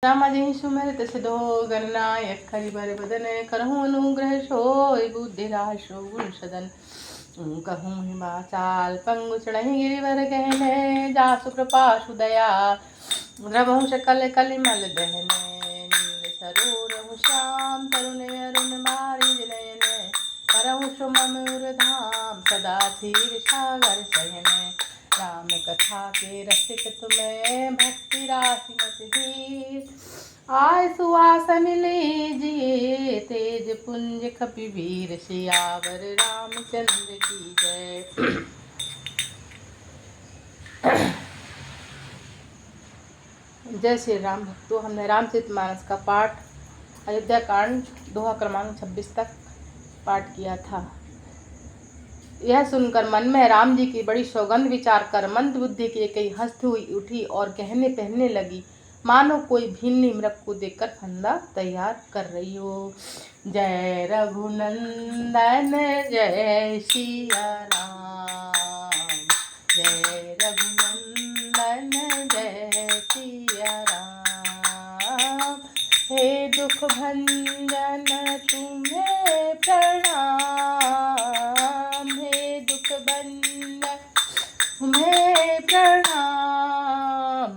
राम जी सुमिरत सिधो गणनायक खरि बर बदन करहूँ अनुग्रह सोय बुद्धिराशो गुण सदन कहूँ हिमाचाल पंगु चढ़हि गिरिवर गहने जासु कृपा सुदया द्रवहु सकल कलिमल दहने सरोरहु श्याम तरुण अरुण मारि नयन करहु सुमम धाम सदा क्षीर सागर शयन राम कथा के रसिक तुम्हें भक्ति राशि मत हीर आय सुवासन लीजिए तेज पुंज कपिवीर सियावर रामचंद्र की जय। जय श्री राम भक्तों, हमने रामचरितमानस का पाठ अयोध्या कांड दोहा क्रमांक 26 तक पाठ किया था। यह सुनकर मन में राम जी की बड़ी सौगंध विचार कर मंद बुद्धि की कई हंसती हुई उठी और कहने पहनने लगी मानो कोई भीलनी मृग को देखकर फंदा तैयार कर रही हो। जय रघुनंदन जय सिया राम, जय रघुनंदन जय सिया राम। हे दुख भंजन तुम्हें प्रणाम, तुम्हें प्रणाम।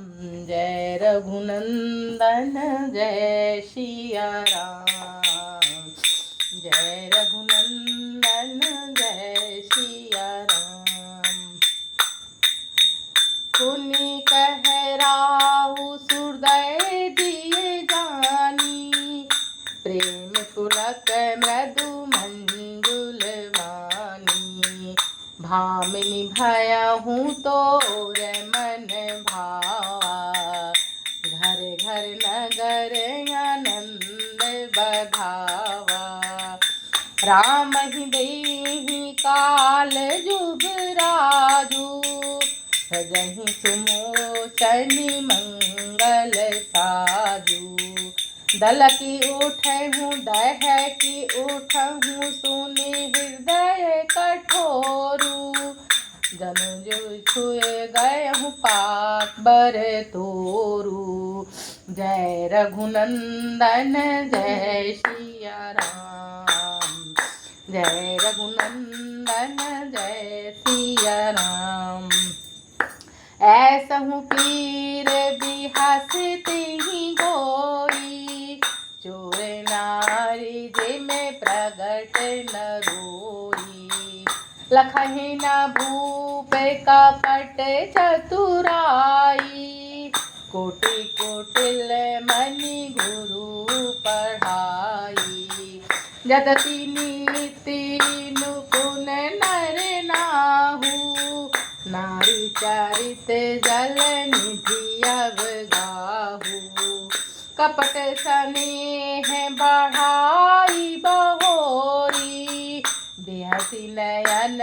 जय रघुनंदन जय सिया राम, जय रघुनंदन जय सिया राम। पुनि कह राहु सुरदय दिए जानी, प्रेम पुलक मृदु मंजुल वानी। भामिनी भयहूँ तोर मन भावा, घर घर नगर आनंद बधावा। राम ही देहि काल जुगराजू, सजहि सुमोचनि मंगल साजू। दल की उठहूँ दह की उठहूँ, सुनि हृदय कठोरू। जनु जो छुए गए पाप बर तोरू। जय रघुनंदन जय सिया राम, जय रघुनंदन जय सिया राम। ऐसहु पीर बिहसति गोई, चोर नारी जे में प्रगट न रोई। लखहि न भूप कपट चतुराई, कोटि कोटिल मनि गुरु पढ़ाई। यद्यपि नीति नुकुन नर नाहु, नारी चरित जल निधि अवगाहु। कपट स्नेह बढ़ाई बहोरी, बेहसी नयन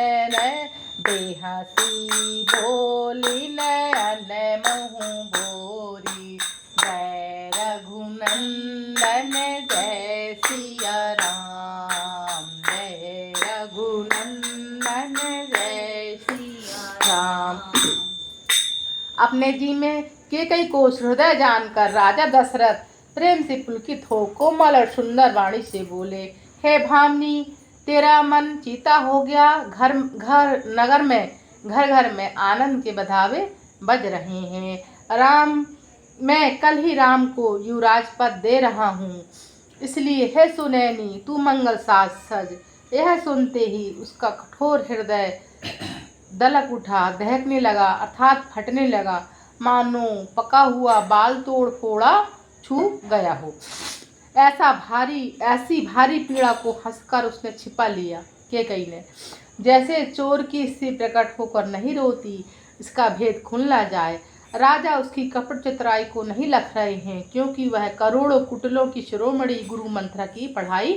बेहसी बोली नयन मुँह बोरी। जय रघुनंदन जय सिया राम, जय रघुनंदन जय सिया राम। अपने जी में कई कोस हृदय जानकर राजा दशरथ प्रेम से पुलकित हो कोमल और सुंदर वाणी से बोले, हे भामिनी, तेरा मन चीता हो गया। घर घर में आनंद के बधावे बज रहे हैं। मैं कल ही राम को युवराज पद दे रहा हूँ, इसलिए हे सुनैनी तू मंगल साज सज। यह सुनते ही उसका कठोर हृदय दलक उठा, दहकने लगा अर्थात फटने लगा, मानो पका हुआ बाल तोड़ फोड़ा छू गया हो। ऐसी भारी पीड़ा को हंसकर उसने छिपा लिया कैकेयी ने। जैसे चोर की स्त्री प्रकट होकर नहीं रोती, इसका भेद खुल न जाए। राजा उसकी कपट चतुराई को नहीं लख रहे हैं, क्योंकि वह करोड़ों कुटिलों की शिरोमणि गुरु मंत्रा की पढ़ाई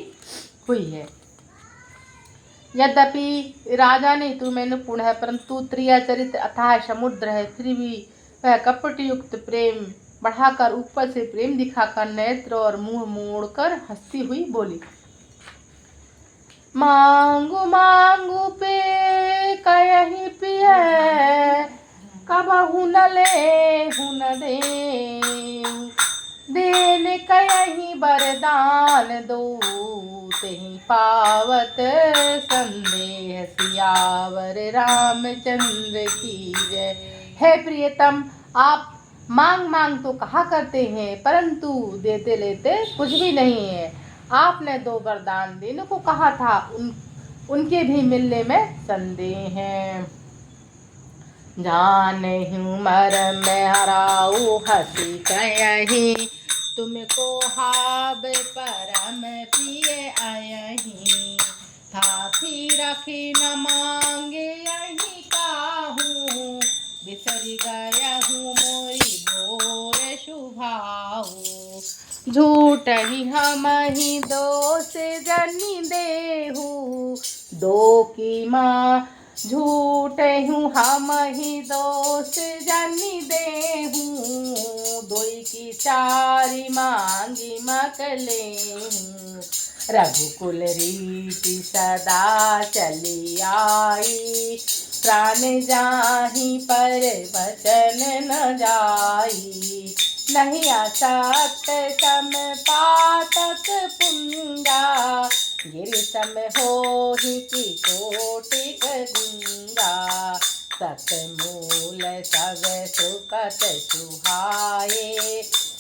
हुई है। यद्यपि राजा ने तू मैंने पुण्य है, परंतु त्रिया चरित्र अथाह समुद्र है। फिर भी वह कपट युक्त प्रेम बढ़ाकर ऊपर से प्रेम दिखाकर नेत्र और मुंह मोड़कर हंसती हुई बोली, मांगू मांगू पे कयहि पिय, कबहु न ले हुन दे वरदान दो, तेहि पावत संदेह सियावर रामचंद्र की जय। हे प्रियतम, आप मांग मांग तो कहा करते हैं, परंतु देते लेते कुछ भी नहीं है। आपने 2 वरदान देने को कहा था, उनके भी मिलने में संदेह है। जानहु मरम हराऊ हसी कयहि, तुमको हाब परम प्रिय अयहि। थाथी रखी न मांगे यही काहू, बिसरि गयहूँ मोरी भोर शुभाऊ। झूठ ही हम ही दोष जनि देहु, दो की माँ झूठ हूँ हम ही दोष जनि देहूँ। दोई की चारि मांगी मकलेहूँ, रघुकुल रीति सदा चली आई। प्राण जाहि पर वचन न जाई, नहीं असत सम पातक पुंगा। गिर सम होहि की कोटिक गुंगा, सत मूल सब सुकत सुहाए।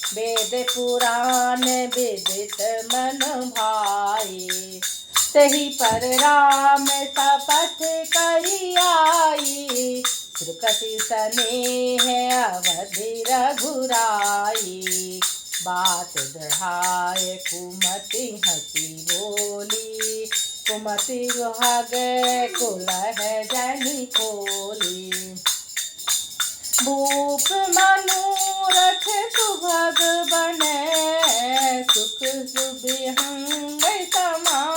वेद पुराण विदित मन भाए, तही पर राम शपथ करी आई। सुकृति स्नेह अवधि रघुराई, बात बढ़ाए कुमति हसी बोली। कुमति सुहाग कुल है जनि खोली, भूप मनोरथ सुभग बने। सुख सुबिहंग समान,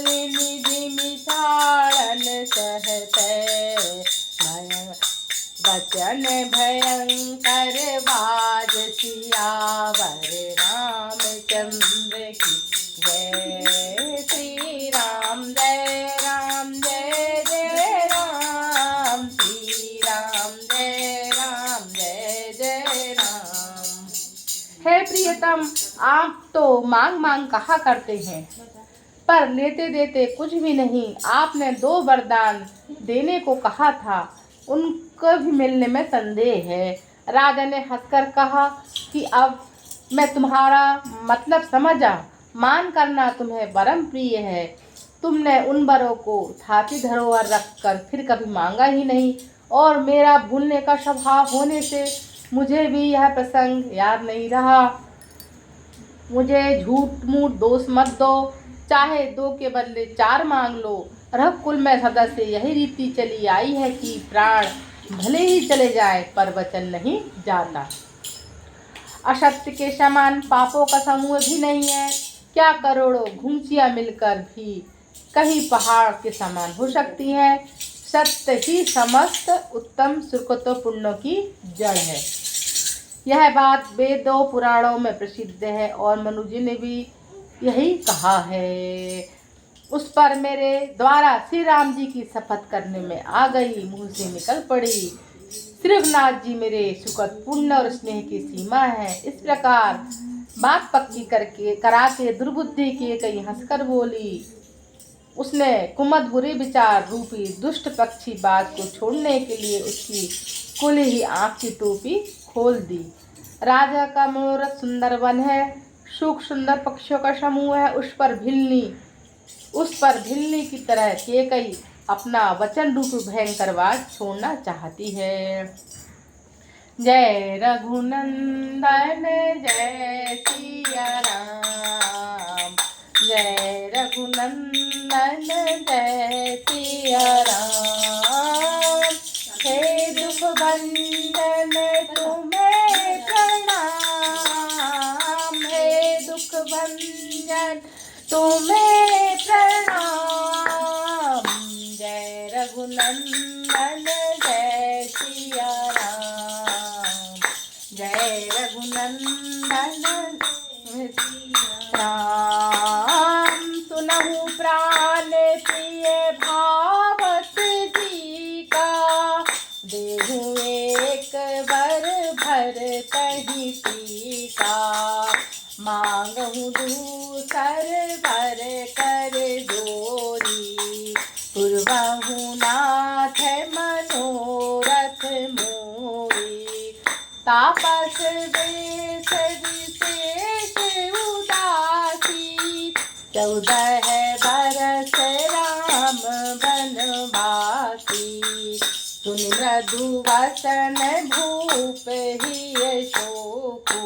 निधि मिसालन सहते। वचन भयंकर बाज सियावर रामचंद्र की जय। श्री राम जय राम जय जय राम, श्री राम जय राम जय जय राम। हे प्रियतम, आप तो मांग मांग कहा करते हैं, पर लेते देते कुछ भी नहीं। आपने 2 वरदान देने को कहा था, उनको भी मिलने में संदेह है। राजा ने हंसकर कहा कि अब मैं तुम्हारा मतलब समझा, मान करना तुम्हें परम प्रिय है। तुमने उन वरों को छाती धरोहर रखकर फिर कभी मांगा ही नहीं, और मेरा भूलने का स्वभाव होने से मुझे भी यह प्रसंग याद नहीं रहा। मुझे झूठ मूठ दोष मत दो, चाहे 2 के बदले 4 मांग लो। रघुकुल में सदा से यही रीति चली आई है कि प्राण भले ही चले जाए पर वचन नहीं जाता। असत्य के समान पापों का समूह भी नहीं है। क्या करोड़ों घुंचियाँ मिलकर भी कहीं पहाड़ के समान हो सकती हैं। सत्य ही समस्त उत्तम सुकृतों पुण्यों की जड़ है। यह बात वेदों पुराणों में प्रसिद्ध है और मनुजी ने भी यही कहा है। उस पर मेरे द्वारा श्री राम जी की शपथ करने में आ गई, मुंह से निकल पड़ी। श्री रघुनाथ जी मेरे सुकृत पुण्य और स्नेह की सीमा है। इस प्रकार बात पक्की करके करा के दुर्बुद्धि की कहीं हंसकर बोली। उसने कुमद बुरे विचार रूपी दुष्ट पक्षी बात को छोड़ने के लिए उसकी कुल ही आँख की टोपी खोल दी। राजा का मनोरथ सुंदर वन है, सुख सुंदर पक्षियों का समूह है। उस पर भिल्ली की तरह केकई अपना वचन रूपी भयंकर बात छोड़ना चाहती है। जय रघुनंदन जय सिया राम, जय रघुनंदन जय सिया राम। हे दुख भंजन तुम्हें प्रणाम, हे दुख भंजन तुम्हें प्रणाम। जय रघुनंदन जय सिया राम, जय रघुनंदन जय सिया राम। सुनहु प्राण प्रिय भावत जी का, देहु एक बर भर कहीं का। मांगहूँ दूसर भर कर जोरी, पूर्वहूँ नाथ मनोरथ मोरी। तापस वेश विशेष उदासी, 14 बरस राम बनवासी। सुन मृदु वसन भूप ही शोकु,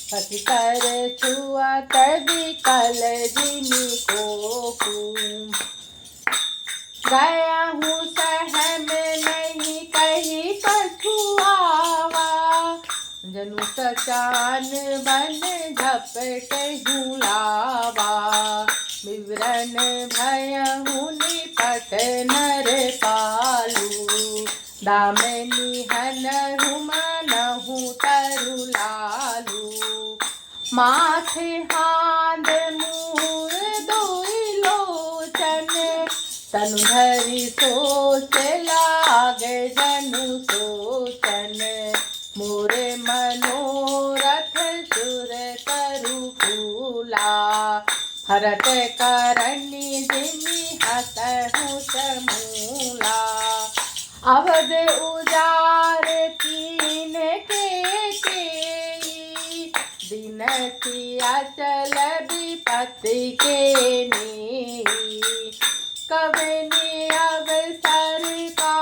पति कर छुअत विकल जिमि कोकु। गया हूँ सहम नहीं कहीं पछुआवा, जनु सचान बन झपटहूँ लावा। विवरण भयहूँ निपट नर पालू, दामिनी हनहु मनहु तरु लालू। माथे हाथ मुँह दुई लोचन, तनु धरि सोच लागे जनु सोचन। मोरे मनोरथ सुर तरु फूला, हरत करणी जिमि हसहु समूला। अवध उजार कीन के दिन सिया चल विपत्ति के नेहि। कवने अवसर का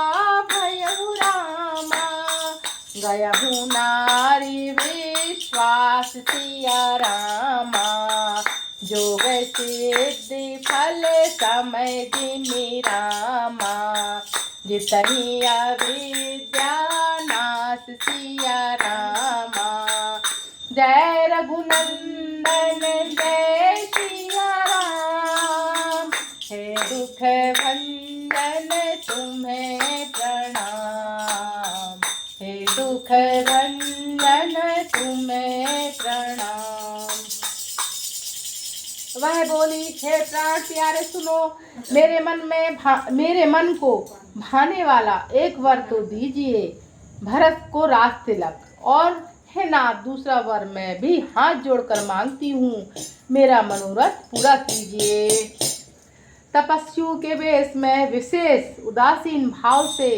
भयउ रामा, गयहूँ नारी विश्वास सिया रामा। जोग सिद्धि फल समय जिमि रामा, जितहि अविद्या नाश सिया रामा। जय रघुनंदन जय सिया राम, हे दुख भंजन तुम्हें प्रणाम, हे दुख भंजन तुम्हें प्रणाम। वह बोली, हे प्राण प्यारे सुनो, मेरे मन को भाने वाला एक वर तो दीजिए, भरत को राज तिलक। और हे नाथ, दूसरा वर मैं भी हाथ जोड़कर मांगती हूँ, मेरा मनोरथ पूरा कीजिए। तपस्वियों के वेश में विशेष उदासीन भाव से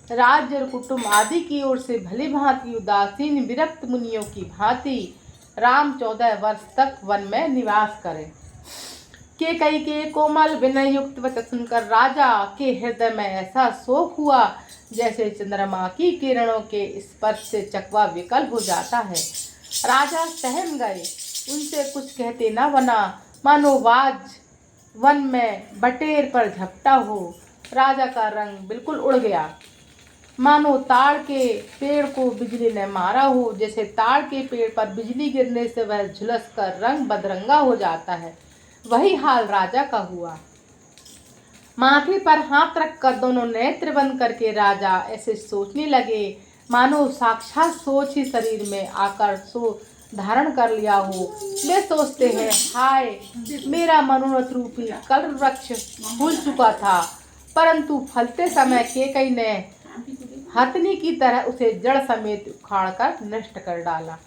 राज्य और कुटुंब आदि की ओर से भली भांति उदासीन विरक्त मुनियों की भांति राम 14 वर्ष तक वन में निवास करें। कैकेयी के कोमल विनय युक्त वचन सुनकर राजा के हृदय में ऐसा शोक हुआ जैसे चंद्रमा की किरणों के स्पर्श से चकवा विकल हो जाता है। राजा सहम गए, उनसे कुछ कहते न बना, मानो बाज वन में बटेर पर झपटा हो। राजा का रंग बिल्कुल उड़ गया, मानो ताड़ के पेड़ को बिजली ने मारा हो। जैसे ताड़ के पेड़ पर बिजली गिरने से वह झुलस कर रंग बदरंगा हो जाता है, वही हाल राजा का हुआ। माथे पर हाथ रखकर दोनों नेत्र बंद करके राजा ऐसे सोचने लगे मानो साक्षात सोच ही शरीर में आकर सो धारण कर लिया हो। वे सोचते हैं, हाय, मेरा मनोरथ रूपी कल्प वृक्ष फूल चुका था, परंतु फलते समय कैकेयी ने हथनी की तरह उसे जड़ समेत उखाड़कर नष्ट कर डाला।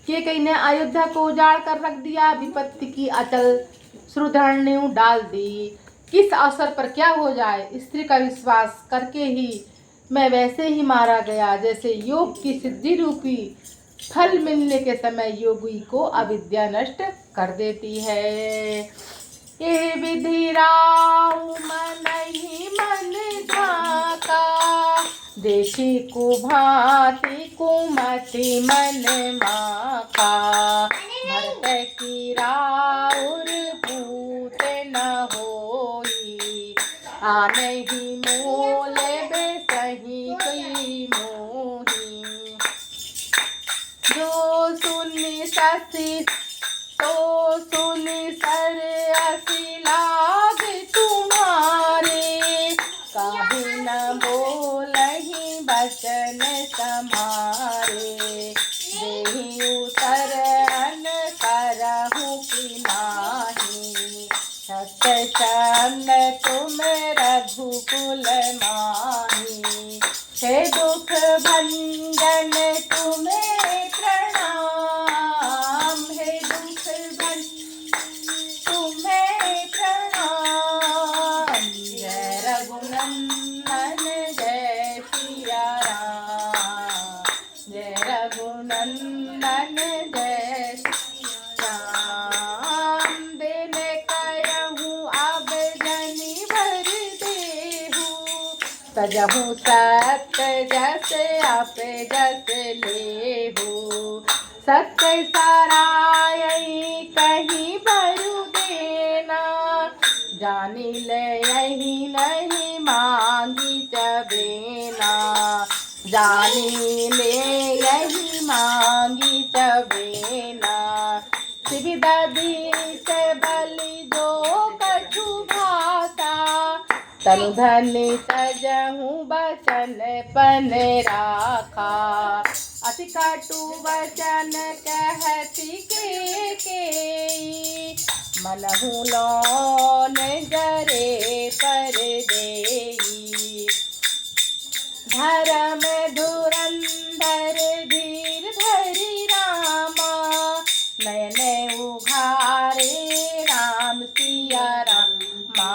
कैकेयी ने अयोध्या को उजाड़ कर रख दिया, विपत्ति की अचल सुरधरणियों डाल दी। किस अवसर पर क्या हो जाए, स्त्री का विश्वास करके ही मैं वैसे ही मारा गया जैसे योग की सिद्धि रूपी फल मिलने के समय योगी को अविद्या नष्ट कर देती है। ये विधि राम मन ही मन झाका, देखी कुभांति कुमति मन माका। भरत की राउर पूत न होई, आनहि मोल बेसहि कोई मोही। जो सुनि ससी तो सुनि सर असी लाग तुम्हारे, काहे न बोलहि बचन समारे। देहि उतर अन करहु कि नाही, सत्य चंद तुम रघुकुल माही। हे दुख भंजन तुम्हें प्रणाम, जय रघुनंदन जय राम। दिन करहूँ अब जनि भर देहूँ, सजहूँ सत्य जस आप जस लेहूँ। सत्य सराय कहीं भरु देना, जानी ले यही नहीं मांगी चबेना। जानी ले यही मांगी चबेना। शिवदधि से बलि जो कछु भाषा, तनु धनि तजहूँ बचन पन राखा। अति कटु वचन कहती के, मनहु लौन जरे पर देई। धर्म धुरंधर धीर धरि रामा, नयन उघारे राम सिया रामा।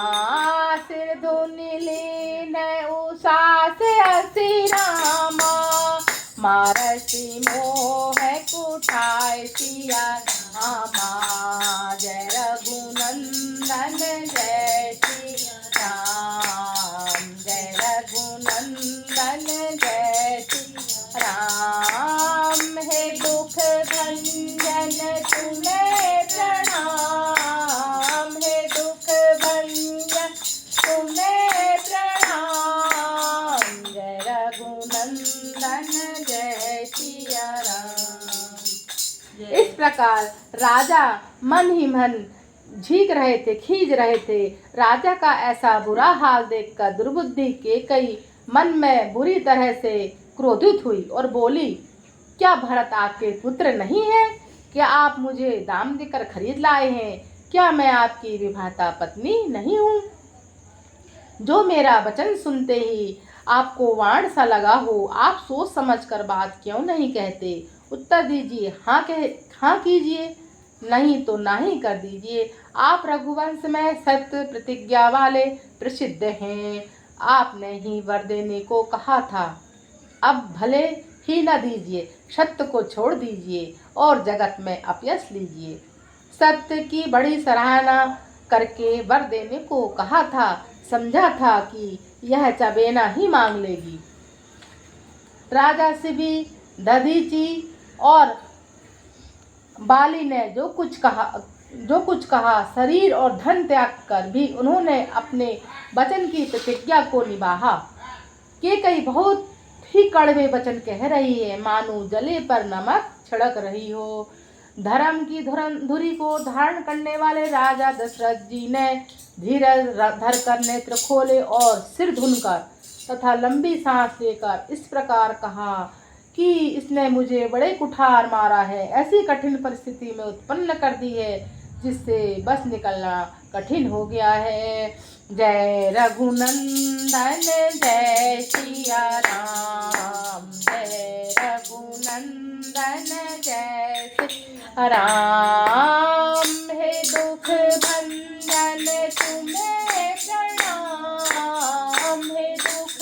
सिर धुनि लीन उषास असी रामा, मारसी मोह कुठाय सिया रामा। जय रघुनंदन जय श्री राम। जय रघुनंदन जय श्री राम। हे दुख भंजन तुम्हें प्रणाम। हे दुख भंजन तुम्हें प्रणाम। जय रघुनंदन जय सिया राम। इस प्रकार राजा मन ही मन झीक रहे थे, खींच रहे थे। राजा का ऐसा बुरा हाल देखकर दुर्बुद्धि केकई मन में बुरी तरह से क्रोधित हुई और बोली, क्या भरत आपके पुत्र नहीं है? क्या आप मुझे दाम देकर खरीद लाए हैं? क्या मैं आपकी विवाहिता पत्नी नहीं हूँ? जो मेरा वचन सुनते ही आपको वाण सा लगा हो, आप सोच समझकर बात क्यों नहीं कहते? उत्तर दीजिए, हाँ कीजिए, नहीं तो नहीं कर दीजिए। आप रघुवंश में सत्य प्रतिज्ञा वाले प्रसिद्ध हैं। आपने ही वर देने को कहा था, अब भले ही न दीजिए, सत्य को छोड़ दीजिए और जगत में अपयश लीजिए। सत्य की बड़ी सराहना करके वर देने को कहा था, समझा था कि यह चबेना ही मांग लेगी। राजा शिवी, दधीची और बाली ने जो कुछ कहा, शरीर और धन त्याग कर भी उन्होंने अपने वचन की प्रतिज्ञा को निभाया। केकई बहुत ही कड़वे वचन कह रही है, मानो जले पर नमक छिड़क रही हो। धर्म की धुरी को धारण करने वाले राजा दशरथ जी ने धीरज धरकर नेत्र खोले और सिर धुनकर तथा लंबी सांस लेकर इस प्रकार कहा कि इसने मुझे बड़े कुठार मारा है, ऐसी कठिन परिस्थिति में उत्पन्न कर दी है जिससे बस निकलना कठिन हो गया है। जय रघुनंदन जय सिया राम। जय रघुनंदन जय सिया राम। हे दुख भंजन तुम्हें प्रणाम। हे दुख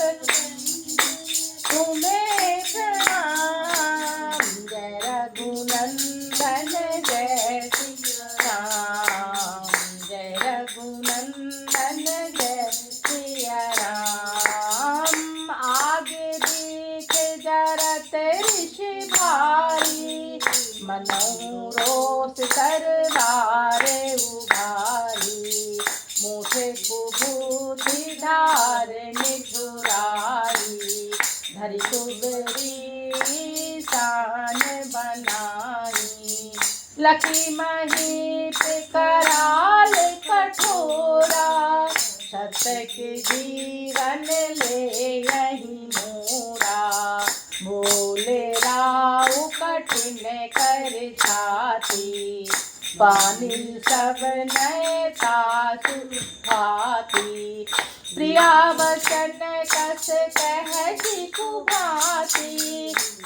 तुम्हें प्रणाम। जय रघुनंदन जय सिया राम। जय रघुनंदन जय सिया राम। आगे देख जरत ऋषि भारी, मनहु रोष सरदार उभारी। मुझे कुबूति धार निठुराई, धरि कुबरी शान बनाई। लखी महीप कराल कठोरा, सत्य के जीवन ले यही मोरा। बोले राव कठिन कर छाती, पानी सब नए तासु भाती। प्रिया वचन कस कहती कुभाती,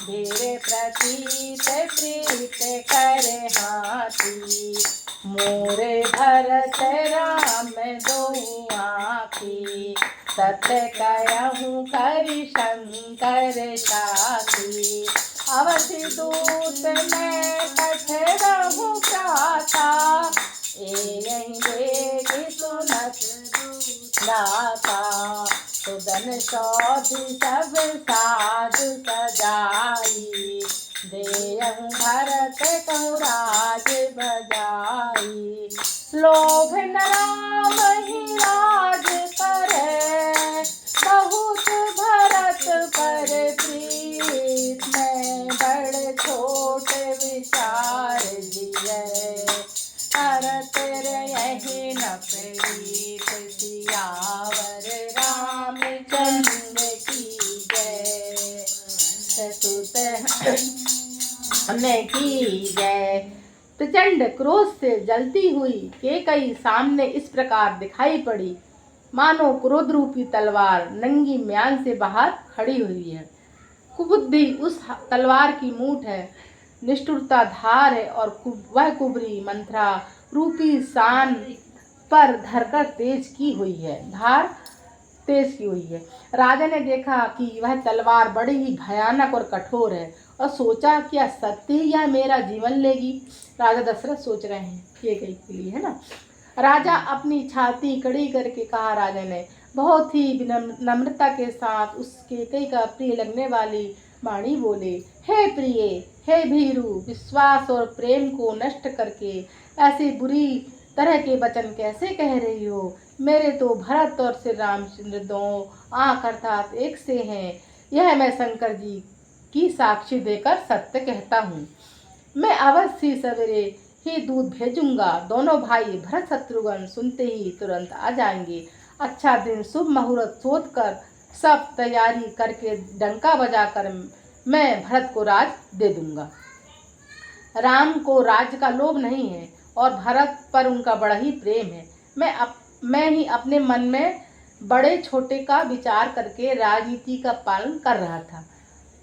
मेरे प्रतीत प्रीत कर हाथी। मोरे भरत राम दो आँखी, सत्य कहूँ करि शंकर साथी। अवधि दूत मैं कठरहु प्राता, यही बेगी सुनत दाता। सुदन सौधि सब साधु सजाई, देयहु भरत कहु राज बजाई। लोभ न राम ही राज करे, बहुत भरत पर प्रीत। मैं बड़ छोट विचार जियै, भरत यही न प्रीत। सियावर रामचंद्र की जय, सतुत हमें की जय। प्रचंड क्रोध से जलती हुई कैकेयी सामने इस प्रकार दिखाई पड़ी, मानो क्रोध रूपी तलवार नंगी म्यान से बाहर खड़ी हुई है। कुबुद्धि उस तलवार की मूठ है, निष्ठुरता धार है, और वह कुबरी मंथरा रूपी सान पर धरकर तेज की हुई है, धार तेज की हुई है। राजा ने देखा कि वह तलवार बड़ी ही भयानक और कठोर है, और सोचा क्या सत्य यह मेरा जीवन लेगी। राजा दशरथ सोच रहे हैं कैकेयी के लिए, है ना। राजा अपनी छाती कड़ी करके कहा, राजा ने बहुत ही नम्रता के साथ उस कैकेयी का प्रिय लगने वाली वाणी बोले, हे प्रिय, हे भीरु, विश्वास और प्रेम को नष्ट करके ऐसी बुरी तरह के वचन कैसे कह रही हो। मेरे तो भरत और श्री रामचंद्र दो आँख अर्थात एक से हैं, यह मैं शंकर जी की साक्षी देकर सत्य कहता हूँ। मैं अवश्य ही सवेरे ही दूध भेजूंगा, दोनों भाई भरत शत्रुघ्न सुनते ही तुरंत आ जाएंगे। अच्छा दिन शुभ मुहूर्त सोच कर सब तैयारी करके डंका बजाकर मैं भरत को राज दे दूंगा। राम को राज्य का लोभ नहीं है और भरत पर उनका बड़ा ही प्रेम है। मैं ही अपने मन में बड़े छोटे का विचार करके राजनीति का पालन कर रहा था,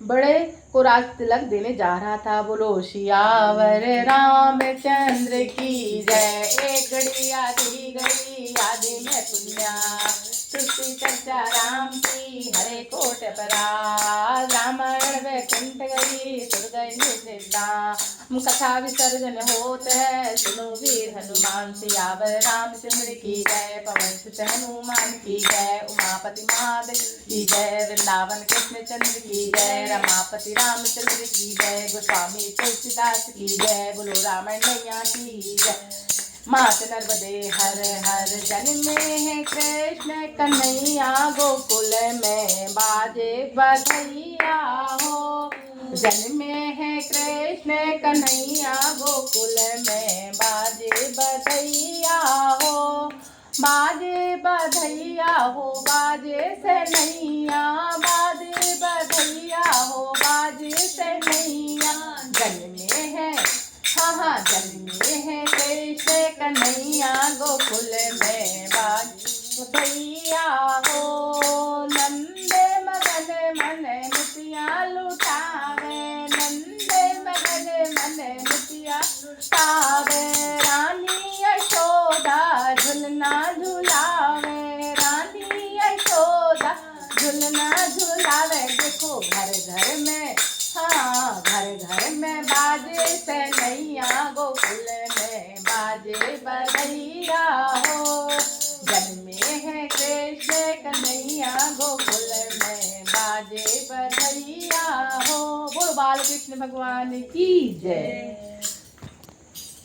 बड़े को राज तिलक देने जा रहा था। बोलो सियावर रामचंद्र की जय। एक घड़ी आधी घड़ी आदि में पुण्या, सृष्टि चर्चा राम की हरे कोट पराज। रामायण वैकुंठ गई सुरगई कथा विसर्जन होत है, सुनो वीर हनुमान। सियावर रामचंद्र की जय, पवन सुत हनुमान की जय। उमापति महादेव की जय, वृंदावन कृष्ण चंद्र की जय। रमापति रामचंद्र की जय, गोस्वामी तुलसीदास की जय। बोलो रामायण मैया की जय। मात नर्मदे हर हर जन्मे है कृष्ण कन्हैया, गोकुल में बाजे बधैया हो। जन्मे है कृष्ण कन्हैया, गोकुल में बाजे बधैया हो। बाजे बधैया हो बाजे से नैया, बाजे बधैया हो बाजे से नैया। जन्मे है हाँ जन्मे है कृष्ण कन्हैया, गोकुल में बाजे बधैया हो। नंद मगन मन मुतिया लुटावे, नंद मगन मन मुतिया लुटावे। रानी यशोदा झुलना झुलावे, रानी यशोदा झुलना झुलावे। देखो घर घर में हाँ घर घर में बाजे से नैया, गोकुल में बाजे बधैया हो। जन्मे है कृष्ण कन्हैया, गोकुल में बाजे बधैया हो। बोल बाल कृष्ण भगवान की जय।